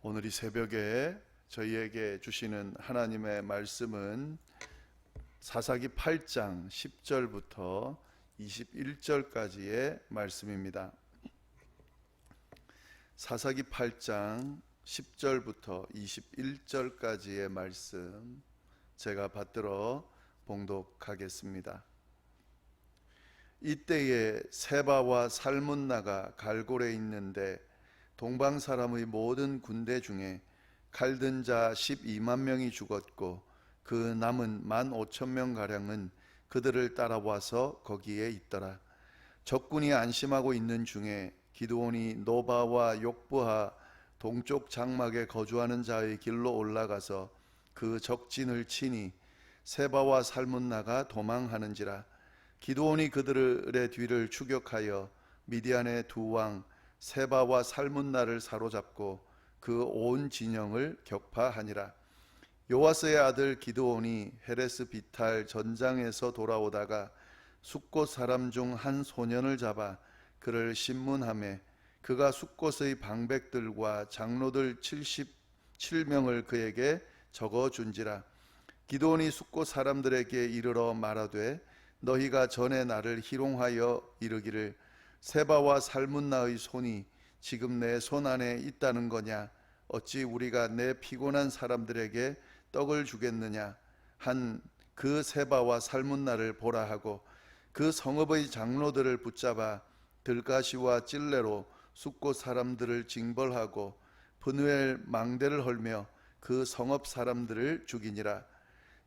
오늘 이 새벽에 저희에게 주시는 하나님의 말씀은 사사기 8장 10절부터 21절까지의 말씀입니다. 사사기 8장 10절부터 21절까지의 말씀 제가 받들어 봉독하겠습니다. 이때에 세바와 살문나가 갈골에 있는데 동방 사람의 모든 군대 중에 칼든 자 12만 명이 죽었고 그 남은 15,000명 가량은 그들을 따라와서 거기에 있더라. 적군이 안심하고 있는 중에 기드온이 노바와 욕부하 동쪽 장막에 거주하는 자의 길로 올라가서 그 적진을 치니 세바와 살문나가 도망하는지라. 기드온이 그들의 뒤를 추격하여 미디안의 두 왕 세바와 살문나를 사로잡고 그 온 진영을 격파하니라. 요아스의 아들 기드온이 헤레스 비탈 전장에서 돌아오다가 숫곳 사람 중 한 소년을 잡아 그를 신문하매 그가 숫곳의 방백들과 장로들 77명을 그에게 적어준지라. 기드온이 숫곳 사람들에게 이르러 말하되 너희가 전에 나를 희롱하여 이르기를 세바와 살문나의 손이 지금 내 손 안에 있다는 거냐? 어찌 우리가 내 피곤한 사람들에게 떡을 주겠느냐? 한 그 세바와 살문나를 보라 하고 그 성읍의 장로들을 붙잡아 들가시와 찔레로 숫곳 사람들을 징벌하고 브누엘 망대를 헐며 그 성읍 사람들을 죽이니라.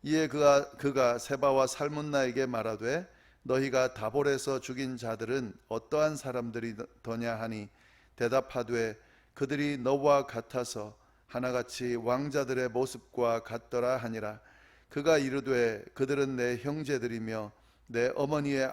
이에 그가 세바와 살문나에게 말하되 너희가 다볼에서 죽인 자들은 어떠한 사람들이더냐 하니 대답하되 그들이 너와 같아서 하나같이 왕자들의 모습과 같더라 하니라. 그가 이르되 그들은 내 형제들이며 내 어머니의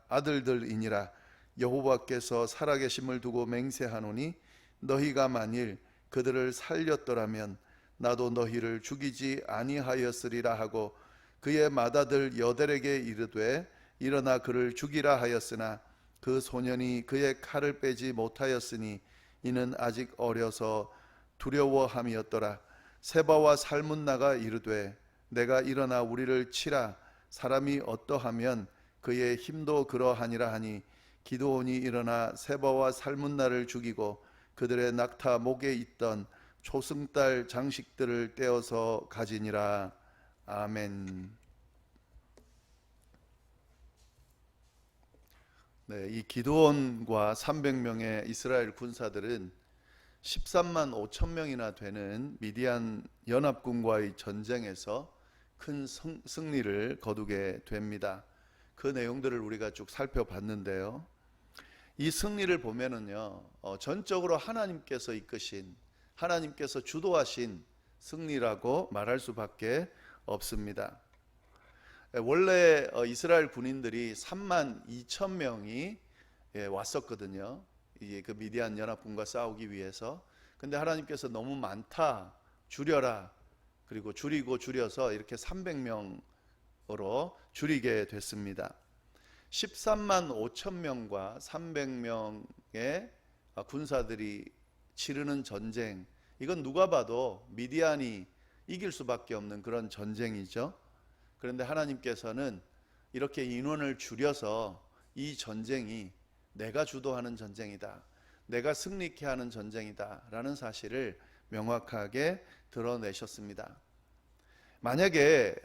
아들들이니라. 여호와께서 살아계심을 두고 맹세하노니 너희가 만일 그들을 살렸더라면 나도 너희를 죽이지 아니하였으리라 하고 그의 맏아들 여델에게 이르되 일어나 그를 죽이라 하였으나 그 소년이 그의 칼을 빼지 못하였으니 이는 아직 어려서 두려워함이었더라. 세바와 살문나가 이르되 내가 일어나 우리를 치라. 사람이 어떠하면 그의 힘도 그러하니라 하니 기드온이 일어나 세바와 살문나를 죽이고 그들의 낙타 목에 있던 초승달 장식들을 떼어서 가지니라. 아멘. 네, 이 기드온과 300명의 이스라엘 군사들은 13만 5천 명이나 되는 미디안 연합군과의 전쟁에서 큰 승리를 거두게 됩니다. 그 내용들을 우리가 쭉 살펴봤는데요. 이 승리를 보면은요, 전적으로 하나님께서 이끄신, 하나님께서 주도하신 승리라고 말할 수밖에 없습니다. 원래 이스라엘 군인들이 3만 2천 명이 왔었거든요. 그 미디안 연합군과 싸우기 위해서. 근데 하나님께서 너무 많다, 줄여라. 그리고 줄여서 이렇게 300명으로 줄이게 됐습니다. 13만 5천 명과 300명의 군사들이 치르는 전쟁, 이건 누가 봐도 미디안이 이길 수밖에 없는 그런 전쟁이죠. 그런데 하나님께서는 이렇게 인원을 줄여서 이 전쟁이 내가 주도하는 전쟁이다, 내가 승리케 하는 전쟁이다 라는 사실을 명확하게 드러내셨습니다. 만약에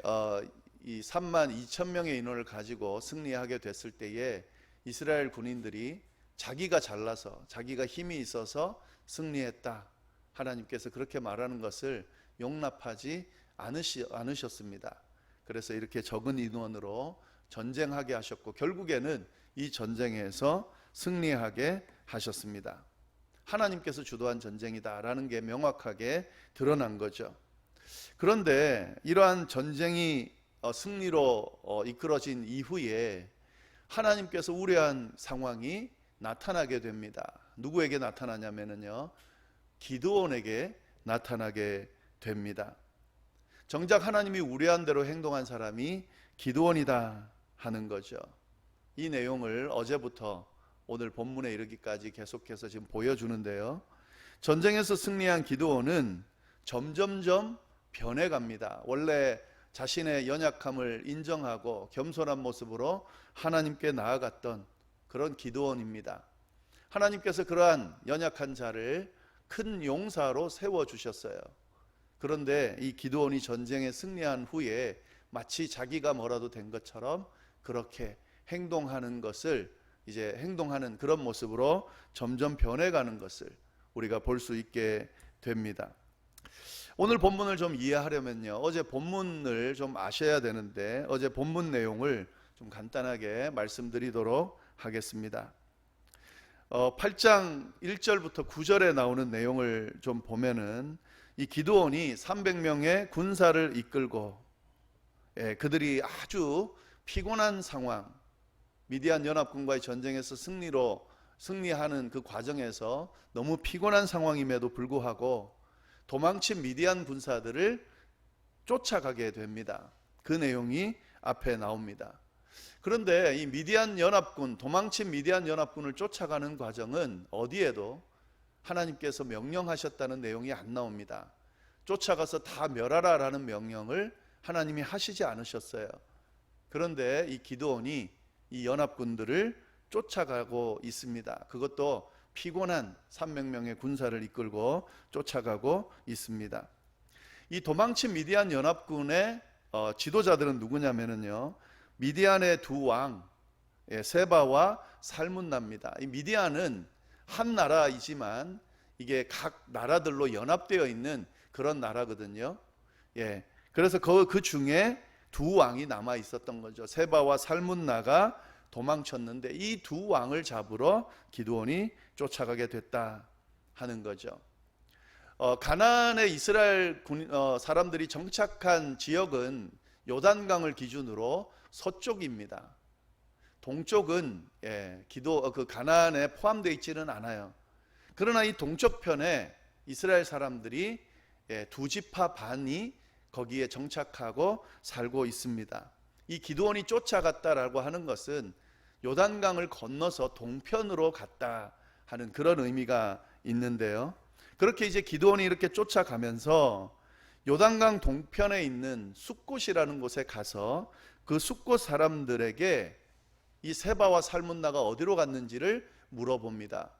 이 3만 2천 명의 인원을 가지고 승리하게 됐을 때에 이스라엘 군인들이 자기가 잘나서 자기가 힘이 있어서 승리했다, 하나님께서 그렇게 말하는 것을 용납하지 않으셨습니다. 그래서 이렇게 적은 인원으로 전쟁하게 하셨고 결국에는 이 전쟁에서 승리하게 하셨습니다. 하나님께서 주도한 전쟁이다라는 게 명확하게 드러난 거죠. 그런데 이러한 전쟁이 승리로 이끌어진 이후에 하나님께서 우려한 상황이 나타나게 됩니다. 누구에게 나타나냐면요, 기드온에게 나타나게 됩니다. 정작 하나님이 우려한 대로 행동한 사람이 기드온이다 하는 거죠. 이 내용을 어제부터 오늘 본문에 이르기까지 계속해서 지금 보여주는데요. 전쟁에서 승리한 기드온은 점점점 변해갑니다. 원래 자신의 연약함을 인정하고 겸손한 모습으로 하나님께 나아갔던 그런 기드온입니다. 하나님께서 그러한 연약한 자를 큰 용사로 세워주셨어요. 그런데 이 기드온이 전쟁에 승리한 후에 마치 자기가 뭐라도 된 것처럼 그렇게 행동하는 것을 이제 행동하는 그런 모습으로 점점 변해가는 것을 우리가 볼 수 있게 됩니다. 오늘 본문을 좀 이해하려면요, 어제 본문을 좀 아셔야 되는데 어제 본문 내용을 좀 간단하게 말씀드리도록 하겠습니다. 8장 1절부터 9절에 나오는 내용을 좀 보면은 이 기드온이 300명의 군사를 이끌고 그들이 아주 피곤한 상황, 미디안 연합군과의 전쟁에서 승리하는 그 과정에서 너무 피곤한 상황임에도 불구하고 도망친 미디안 군사들을 쫓아가게 됩니다. 그 내용이 앞에 나옵니다. 그런데 이 미디안 연합군, 도망친 미디안 연합군을 쫓아가는 과정은 어디에도 하나님께서 명령하셨다는 내용이 안 나옵니다. 쫓아가서 다 멸하라라는 명령을 하나님이 하시지 않으셨어요. 그런데 이 기드온이 이 연합군들을 쫓아가고 있습니다. 그것도 피곤한 300명의 군사를 이끌고 쫓아가고 있습니다. 이 도망친 미디안 연합군의 지도자들은 누구냐면요, 미디안의 두 왕 세바와 살문나입니다. 이 미디안은 한 나라이지만 이게 각 나라들로 연합되어 있는 그런 나라거든요. 그래서 그 중에 두 왕이 남아 있었던 거죠. 세바와 살문나가 도망쳤는데 이 두 왕을 잡으러 기드온이 쫓아가게 됐다 하는 거죠. 가나안의 이스라엘 사람들이 정착한 지역은 요단강을 기준으로 서쪽입니다. 동쪽은 그 가나안에 포함되어 있지는 않아요. 그러나 이 동쪽편에 이스라엘 사람들이 두 지파 반이 거기에 정착하고 살고 있습니다. 이 기드온이 쫓아갔다라고 하는 것은 요단강을 건너서 동편으로 갔다 하는 그런 의미가 있는데요. 그렇게 이제 기드온이 이렇게 쫓아가면서 요단강 동편에 있는 숫곳이라는 곳에 가서 그 숫곳 사람들에게 이 세바와 살문나가 어디로 갔는지를 물어봅니다.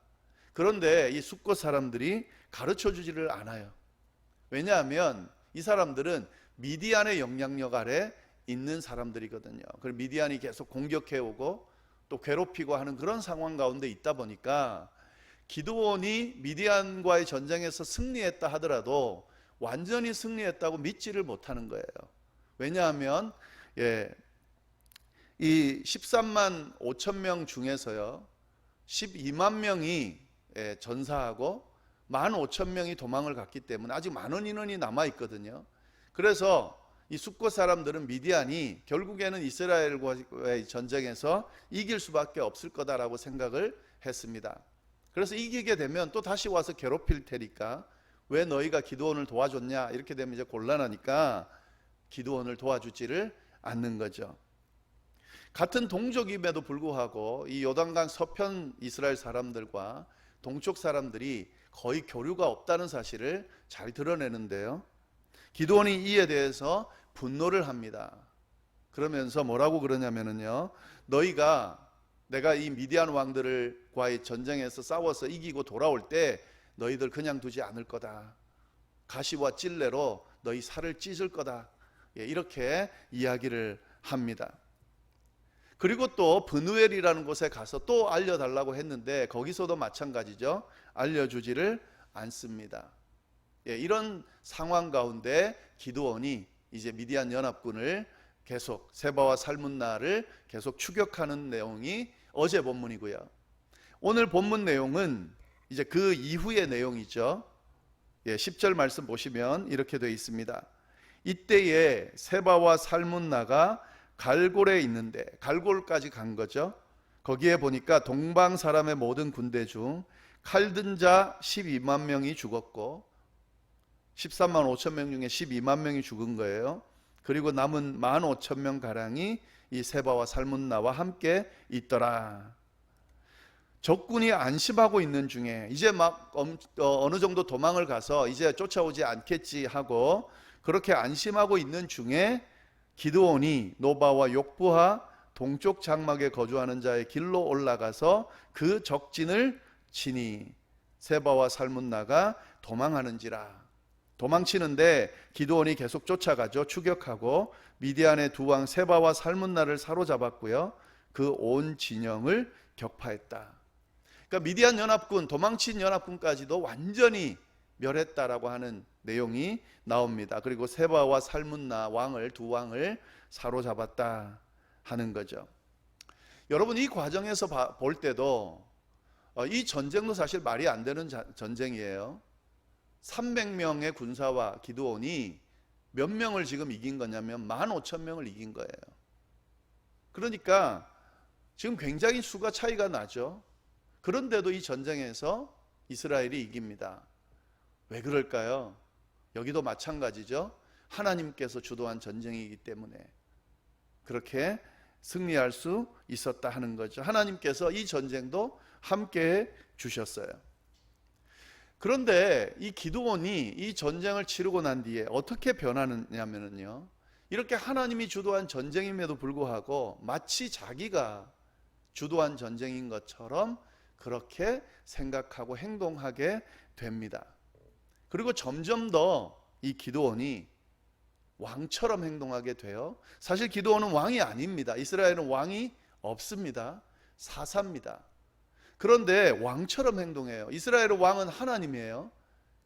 그런데 이 숫곳 사람들이 가르쳐 주지를 않아요. 왜냐하면 이 사람들은 미디안의 영향력 아래 있는 사람들이거든요. 그리고 미디안이 계속 공격해오고 또 괴롭히고 하는 그런 상황 가운데 있다 보니까 기드온이 미디안과의 전쟁에서 승리했다 하더라도 완전히 승리했다고 믿지를 못하는 거예요. 왜냐하면 이 13만 5천 명 중에서요 12만 명이 전사하고 15,000명이 도망을 갔기 때문에 아직 많은 인원이 남아 있거든요. 그래서 이 숫곳 사람들은 미디안이 결국에는 이스라엘과의 전쟁에서 이길 수밖에 없을 거다라고 생각을 했습니다. 그래서 이기게 되면 또 다시 와서 괴롭힐 테니까 왜 너희가 기드온을 도와줬냐, 이렇게 되면 이제 곤란하니까 기드온을 도와주지를 않는 거죠. 같은 동족임에도 불구하고 이 요단강 서편 이스라엘 사람들과 동쪽 사람들이 거의 교류가 없다는 사실을 잘 드러내는데요. 기드온이 이에 대해서 분노를 합니다. 그러면서 뭐라고 그러냐면요, 내가 이 미디안 왕들과의 전쟁에서 싸워서 이기고 돌아올 때 너희들 그냥 두지 않을 거다. 가시와 찔레로 너희 살을 찢을 거다. 이렇게 이야기를 합니다. 그리고 또 브누엘이라는 곳에 가서 또 알려달라고 했는데 거기서도 마찬가지죠. 알려주지를 않습니다. 이런 상황 가운데 기드온이 이제 미디안 연합군을 계속 세바와 살문나를 계속 추격하는 내용이 어제 본문이고요. 오늘 본문 내용은 이제 그 이후의 내용이죠. 10절 말씀 보시면 이렇게 되어 있습니다. 이때에 세바와 살문나가 갈골에 있는데, 갈골까지 간 거죠. 거기에 보니까 동방 사람의 모든 군대 중 칼든 자 12만 명이 죽었고 13만 5천 명 중에 12만 명이 죽은 거예요. 그리고 남은 15,000명 가량이 이 세바와 살문나와 함께 있더라. 적군이 안심하고 있는 중에 이제 막 어느 정도 도망을 가서 이제 쫓아오지 않겠지 하고 그렇게 안심하고 있는 중에 기드온이 노바와 욕부하 동쪽 장막에 거주하는 자의 길로 올라가서 그 적진을 치니 세바와 살문나가 도망하는지라. 도망치는데 기드온이 계속 쫓아가죠. 추격하고 미디안의 두 왕 세바와 살문나를 사로잡았고요. 그 온 진영을 격파했다. 그러니까 미디안 연합군, 도망친 연합군까지도 완전히 멸했다라고 하는 내용이 나옵니다. 그리고 세바와 살문나 왕을, 두 왕을 사로잡았다 하는 거죠. 여러분, 이 과정에서 볼 때도 이 전쟁도 사실 말이 안 되는 전쟁이에요. 300명의 군사와 기드온이 몇 명을 지금 이긴 거냐면 15,000명을 이긴 거예요. 그러니까 지금 굉장히 수가 차이가 나죠. 그런데도 이 전쟁에서 이스라엘이 이깁니다. 왜 그럴까요? 여기도 마찬가지죠. 하나님께서 주도한 전쟁이기 때문에 그렇게 승리할 수 있었다 하는 거죠. 하나님께서 이 전쟁도 함께해 주셨어요. 그런데 이 기드온이 이 전쟁을 치르고 난 뒤에 어떻게 변하느냐면요, 이렇게 하나님이 주도한 전쟁임에도 불구하고 마치 자기가 주도한 전쟁인 것처럼 그렇게 생각하고 행동하게 됩니다. 그리고 점점 더 이 기드온이 왕처럼 행동하게 돼요. 사실 기드온은 왕이 아닙니다. 이스라엘은 왕이 없습니다. 사사입니다. 그런데 왕처럼 행동해요. 이스라엘의 왕은 하나님이에요.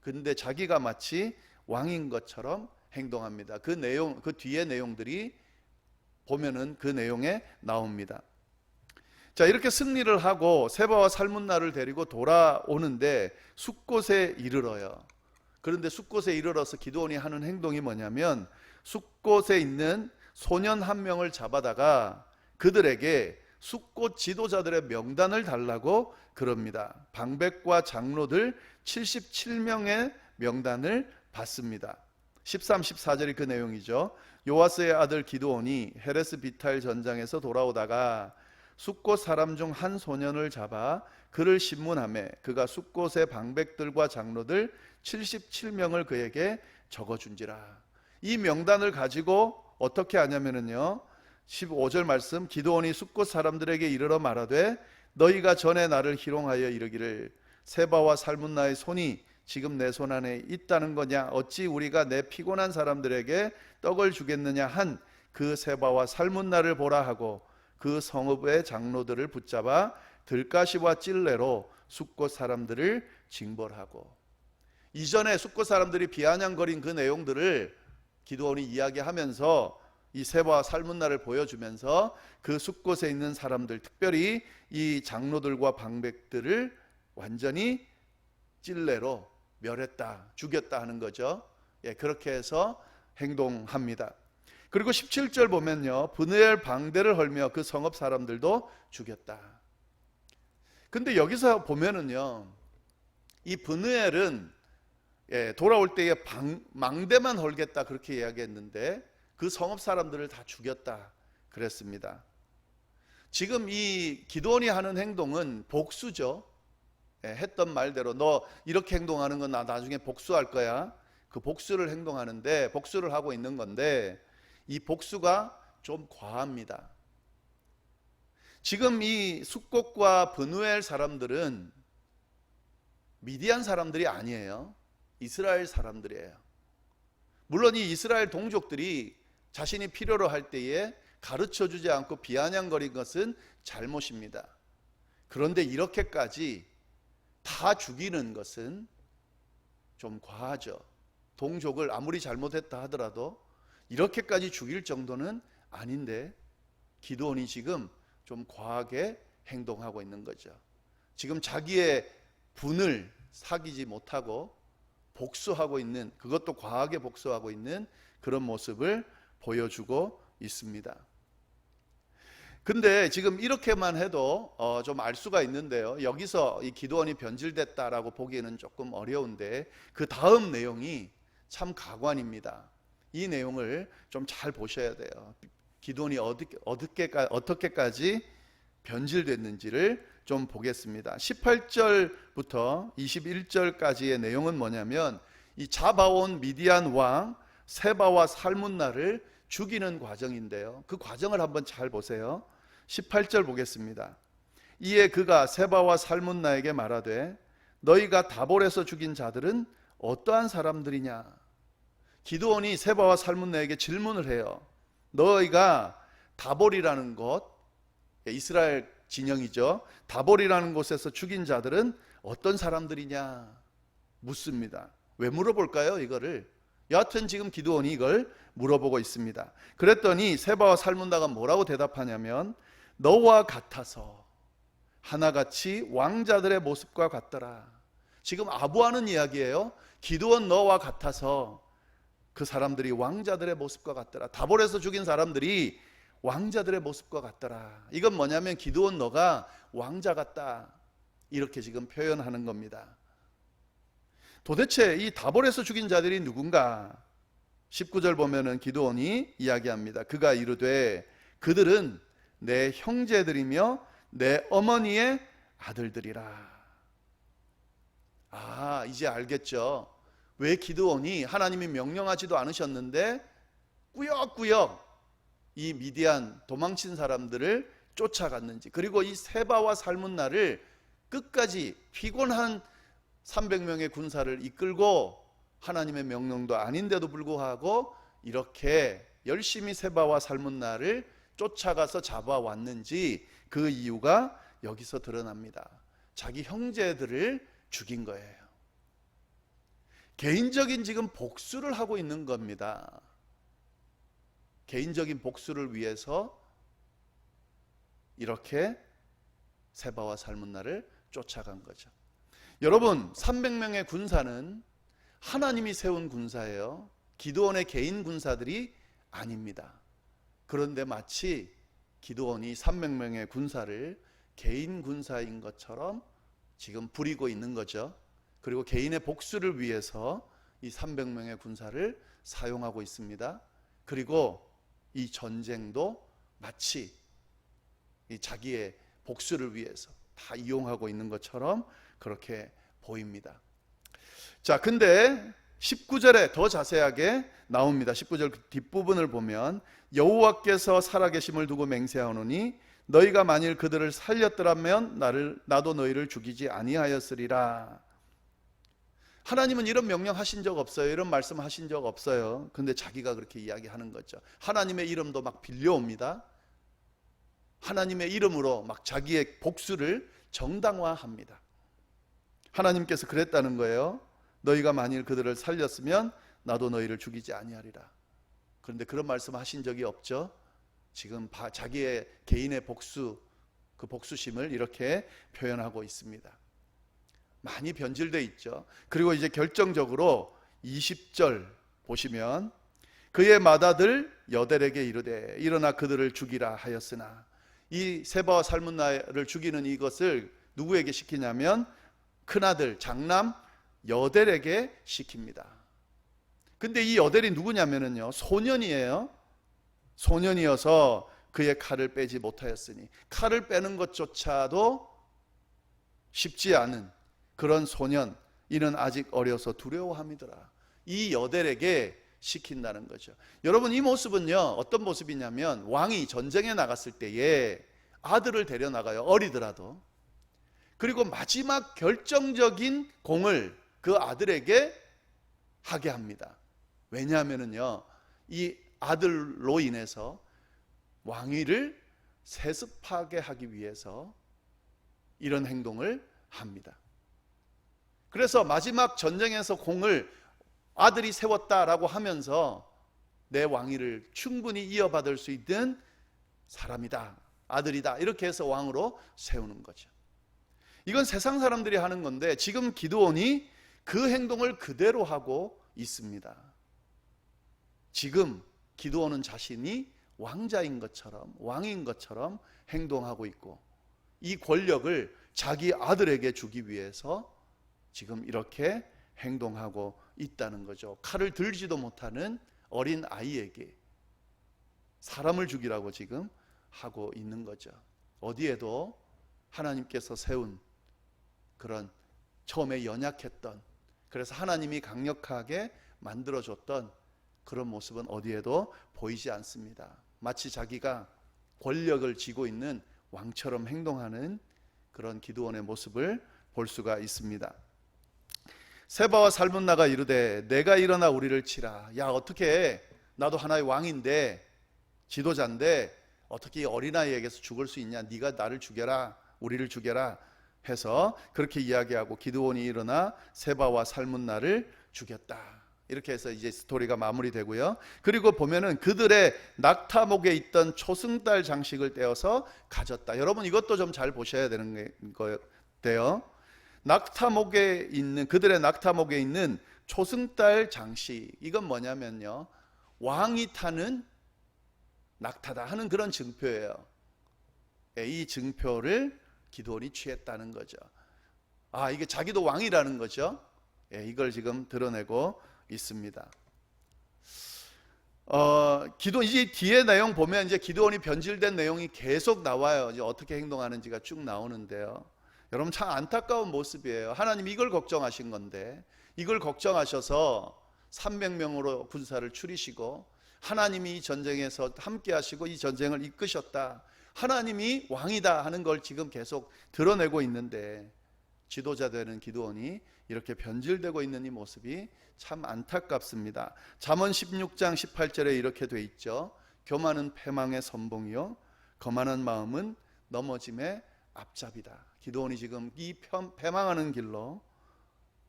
그런데 자기가 마치 왕인 것처럼 행동합니다. 그 내용, 그 뒤에 내용들이 보면은 그 내용에 나옵니다. 자, 이렇게 승리를 하고 세바와 살문나를 데리고 돌아오는데 숫곳에 이르러요. 그런데 숫곳에 이르러서 기드온이 하는 행동이 뭐냐면 숫곳에 있는 소년 한 명을 잡아다가 그들에게 숫곳 지도자들의 명단을 달라고 그럽니다. 방백과 장로들 77명의 명단을 받습니다. 13, 14절이 그 내용이죠. 요아스의 아들 기드온이 헤레스 비탈 전장에서 돌아오다가 숫곳 사람 중 한 소년을 잡아 그를 신문하매 그가 숫곳의 방백들과 장로들 77명을 그에게 적어준지라. 이 명단을 가지고 어떻게 하냐면요, 15절 말씀, 기드온이 숫곳 사람들에게 이르러 말하되 너희가 전에 나를 희롱하여 이르기를 세바와 살문나의 손이 지금 내 손 안에 있다는 거냐, 어찌 우리가 내 피곤한 사람들에게 떡을 주겠느냐 한 그 세바와 살문나를 보라 하고 그 성읍의 장로들을 붙잡아 들가시와 찔레로 숫곳 사람들을 징벌하고. 이전에 숫곳 사람들이 비아냥거린 그 내용들을 기드온이 이야기하면서 이 세바와 살문나를 보여주면서 그 숫곳에 있는 사람들, 특별히 이 장로들과 방백들을 완전히 찔레로 멸했다, 죽였다 하는 거죠. 예, 그렇게 해서 행동합니다. 그리고 17절 보면요, 브느엘 방대를 헐며 그 성읍 사람들도 죽였다. 근데 여기서 보면은요, 이 브느엘은 돌아올 때에 망대만 헐겠다 그렇게 이야기했는데 그 성읍 사람들을 다 죽였다 그랬습니다. 지금 이 기드온이 하는 행동은 복수죠. 했던 말대로 너 이렇게 행동하는 건 나 나중에 복수할 거야. 그 복수를 행동하는데, 복수를 하고 있는 건데 이 복수가 좀 과합니다. 지금 이 숫곳과 브누엘 사람들은 미디안 사람들이 아니에요. 이스라엘 사람들이에요. 물론 이 이스라엘 동족들이 자신이 필요로 할 때에 가르쳐주지 않고 비아냥거린 것은 잘못입니다. 그런데 이렇게까지 다 죽이는 것은 좀 과하죠. 동족을 아무리 잘못했다 하더라도 이렇게까지 죽일 정도는 아닌데 기드온이 지금 좀 과하게 행동하고 있는 거죠. 지금 자기의 분을 사귀지 못하고 복수하고 있는, 그것도 과하게 복수하고 있는 그런 모습을 보여주고 있습니다. 근데 지금 이렇게만 해도 좀 알 수가 있는데요, 여기서 이 기드온이 변질됐다라고 보기에는 조금 어려운데 그 다음 내용이 참 가관입니다. 이 내용을 좀 잘 보셔야 돼요. 기드온이 어떻게까지 변질됐는지를 좀 보겠습니다. 18절부터 21절까지의 내용은 뭐냐면 이 잡아온 미디안 왕 세바와 살문나를 죽이는 과정인데요. 그 과정을 한번 잘 보세요. 18절 보겠습니다. 이에 그가 세바와 살문나에게 말하되 너희가 다볼에서 죽인 자들은 어떠한 사람들이냐. 기드온이 세바와 살문나에게 질문을 해요. 너희가 다볼이라는 곳, 이스라엘 진영이죠. 다볼이라는 곳에서 죽인 자들은 어떤 사람들이냐 묻습니다. 왜 물어볼까요? 이거를. 여하튼 지금 기드온이 이걸 물어보고 있습니다. 그랬더니 세바와 살문나가 뭐라고 대답하냐면 너와 같아서 하나같이 왕자들의 모습과 같더라. 지금 아부하는 이야기예요. 기드온 너와 같아서 그 사람들이 왕자들의 모습과 같더라. 다볼에서 죽인 사람들이 왕자들의 모습과 같더라. 이건 뭐냐면 기드온 너가 왕자 같다. 이렇게 지금 표현하는 겁니다. 도대체 이 다볼에서 죽인 자들이 누군가? 19절 보면은 기드온이 이야기합니다. 그가 이르되 그들은 내 형제들이며 내 어머니의 아들들이라. 아, 이제 알겠죠. 왜 기드온이 하나님이 명령하지도 않으셨는데 꾸역꾸역 이 미디안 도망친 사람들을 쫓아갔는지, 그리고 이 세바와 살문나를 끝까지 피곤한 300명의 군사를 이끌고 하나님의 명령도 아닌데도 불구하고 이렇게 열심히 세바와 살문나를 쫓아가서 잡아왔는지 그 이유가 여기서 드러납니다. 자기 형제들을 죽인 거예요. 개인적인 지금 복수를 하고 있는 겁니다. 개인적인 복수를 위해서 이렇게 세바와 살문나를 쫓아간 거죠. 여러분, 300명의 군사는 하나님이 세운 군사예요. 기드온의 개인 군사들이 아닙니다. 그런데 마치 기드온이 300명의 군사를 개인 군사인 것처럼 지금 부리고 있는 거죠. 그리고 개인의 복수를 위해서 이 300명의 군사를 사용하고 있습니다. 그리고 이 전쟁도 마치 이 자기의 복수를 위해서 다 이용하고 있는 것처럼 그렇게 보입니다. 자, 근데 19절에 더 자세하게 나옵니다. 19절 뒷부분을 보면 여호와께서 살아계심을 두고 맹세하노니 너희가 만일 그들을 살렸더라면 나도 너희를 죽이지 아니하였으리라. 하나님은 이런 명령 하신 적 없어요. 이런 말씀 하신 적 없어요. 근데 자기가 그렇게 이야기하는 거죠. 하나님의 이름도 막 빌려옵니다. 하나님의 이름으로 막 자기의 복수를 정당화합니다. 하나님께서 그랬다는 거예요. 너희가 만일 그들을 살렸으면 나도 너희를 죽이지 아니하리라. 그런데 그런 말씀 하신 적이 없죠. 지금 자기의 개인의 복수, 그 복수심을 이렇게 표현하고 있습니다. 많이 변질되어 있죠. 그리고 이제 결정적으로 20절 보시면 그의 맏아들 여델에게 이르되 일어나 그들을 죽이라 하였으나, 이 세바와 살문나를 죽이는 이것을 누구에게 시키냐면 큰아들 장남 여델에게 시킵니다. 근데 이 여델이 누구냐면요, 소년이에요. 소년이어서 그의 칼을 빼지 못하였으니, 칼을 빼는 것조차도 쉽지 않은 그런 소년, 이는 아직 어려서 두려워함이더라. 이 여델에게 시킨다는 거죠. 여러분, 이 모습은요, 어떤 모습이냐면 왕이 전쟁에 나갔을 때에 아들을 데려나가요. 어리더라도. 그리고 마지막 결정적인 공을 그 아들에게 하게 합니다. 왜냐하면요, 이 아들로 인해서 왕위를 세습하게 하기 위해서 이런 행동을 합니다. 그래서 마지막 전쟁에서 공을 아들이 세웠다라고 하면서 내 왕위를 충분히 이어받을 수 있는 사람이다, 아들이다, 이렇게 해서 왕으로 세우는 거죠. 이건 세상 사람들이 하는 건데 지금 기드온이 그 행동을 그대로 하고 있습니다. 지금 기드온은 자신이 왕자인 것처럼, 왕인 것처럼 행동하고 있고, 이 권력을 자기 아들에게 주기 위해서 지금 이렇게 행동하고 있다는 거죠. 칼을 들지도 못하는 어린 아이에게 사람을 죽이라고 지금 하고 있는 거죠. 어디에도 하나님께서 세운 그런 처음에 연약했던, 그래서 하나님이 강력하게 만들어줬던 그런 모습은 어디에도 보이지 않습니다. 마치 자기가 권력을 쥐고 있는 왕처럼 행동하는 그런 기드온의 모습을 볼 수가 있습니다. 세바와 살문나가 이르되 내가 일어나 우리를 치라. 야, 어떻게 나도 하나의 왕인데 지도자인데 어떻게 이 어린아이에게서 죽을 수 있냐. 네가 나를 죽여라, 우리를 죽여라 해서 그렇게 이야기하고 기드온이 일어나 세바와 살문나를 죽였다. 이렇게 해서 이제 스토리가 마무리되고요. 그리고 보면은 그들의 낙타목에 있던 초승달 장식을 떼어서 가졌다. 여러분 이것도 좀 잘 보셔야 되는 거예요. 낙타목에 있는, 그들의 낙타목에 있는 초승달 장식, 이건 뭐냐면요, 왕이 타는 낙타다 하는 그런 증표예요. 이 증표를 기드온이 취했다는 거죠. 아, 이게 자기도 왕이라는 거죠. 이걸 지금 드러내고 있습니다. 기드온, 이제 뒤에 내용 보면 이제 기드온이 변질된 내용이 계속 나와요. 이제 어떻게 행동하는지가 쭉 나오는데요. 여러분 참 안타까운 모습이에요. 하나님 이걸 걱정하신 건데, 이걸 걱정하셔서 300명으로 군사를 추리시고 하나님이 이 전쟁에서 함께 하시고 이 전쟁을 이끄셨다, 하나님이 왕이다 하는 걸 지금 계속 드러내고 있는데, 지도자 되는 기드온이 이렇게 변질되고 있는 이 모습이 참 안타깝습니다. 잠언 16장 18절에 이렇게 돼 있죠. 교만은 패망의 선봉이요 거만한 마음은 넘어짐의 앞잡이다. 기드온이 지금 이 패망하는 길로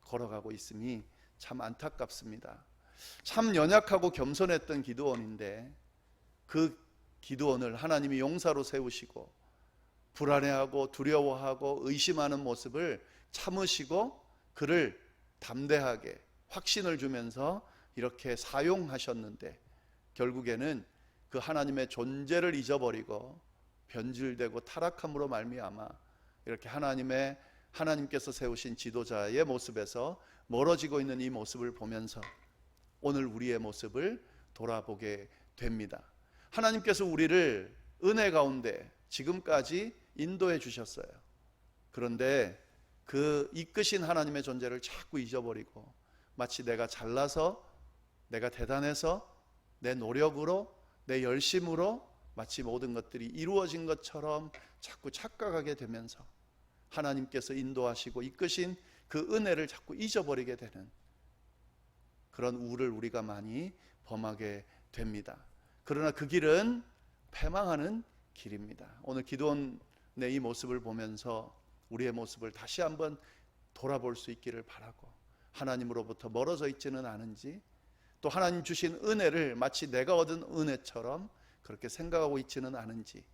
걸어가고 있음이 참 안타깝습니다. 참 연약하고 겸손했던 기드온인데 그 기드온을 하나님이 용사로 세우시고 불안해하고 두려워하고 의심하는 모습을 참으시고 그를 담대하게 확신을 주면서 이렇게 사용하셨는데, 결국에는 그 하나님의 존재를 잊어버리고 변질되고 타락함으로 말미암아 이렇게 하나님께서 세우신 지도자의 모습에서 멀어지고 있는 이 모습을 보면서 오늘 우리의 모습을 돌아보게 됩니다. 하나님께서 우리를 은혜 가운데 지금까지 인도해 주셨어요. 그런데 그 이끄신 하나님의 존재를 자꾸 잊어버리고 마치 내가 잘나서, 내가 대단해서, 내 노력으로, 내 열심으로 마치 모든 것들이 이루어진 것처럼 자꾸 착각하게 되면서 하나님께서 인도하시고 이끄신 그 은혜를 자꾸 잊어버리게 되는 그런 우를 우리가 많이 범하게 됩니다. 그러나 그 길은 패망하는 길입니다. 오늘 기드온의 이 모습을 보면서 우리의 모습을 다시 한번 돌아볼 수 있기를 바라고, 하나님으로부터 멀어져 있지는 않은지, 또 하나님 주신 은혜를 마치 내가 얻은 은혜처럼 그렇게 생각하고 있지는 않은지,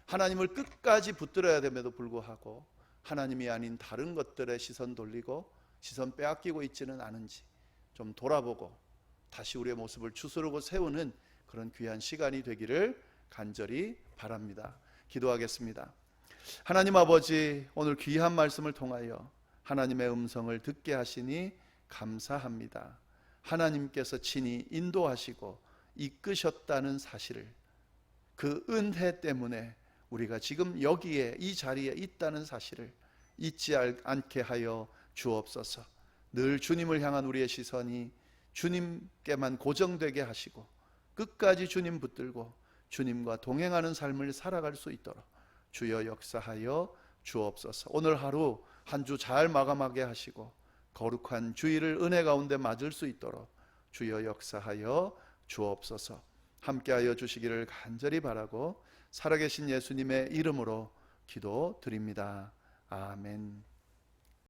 하나님을 끝까지 붙들어야 됨에도 불구하고 하나님이 아닌 다른 것들에 시선 돌리고 시선 빼앗기고 있지는 않은지 좀 돌아보고 다시 우리의 모습을 추스르고 세우는 그런 귀한 시간이 되기를 간절히 바랍니다. 기도하겠습니다. 하나님 아버지, 오늘 귀한 말씀을 통하여 하나님의 음성을 듣게 하시니 감사합니다. 하나님께서 친히 인도하시고 이끄셨다는 사실을, 그 은혜 때문에 우리가 지금 여기에 이 자리에 있다는 사실을 잊지 않게 하여 주옵소서. 늘 주님을 향한 우리의 시선이 주님께만 고정되게 하시고 끝까지 주님 붙들고 주님과 동행하는 삶을 살아갈 수 있도록 주여 역사하여 주옵소서. 오늘 하루 한 주 잘 마감하게 하시고 거룩한 주일을 은혜 가운데 맞을 수 있도록 주여 역사하여 주옵소서. 함께하여 주시기를 간절히 바라고 살아계신 예수님의 이름으로 기도드립니다. 아멘.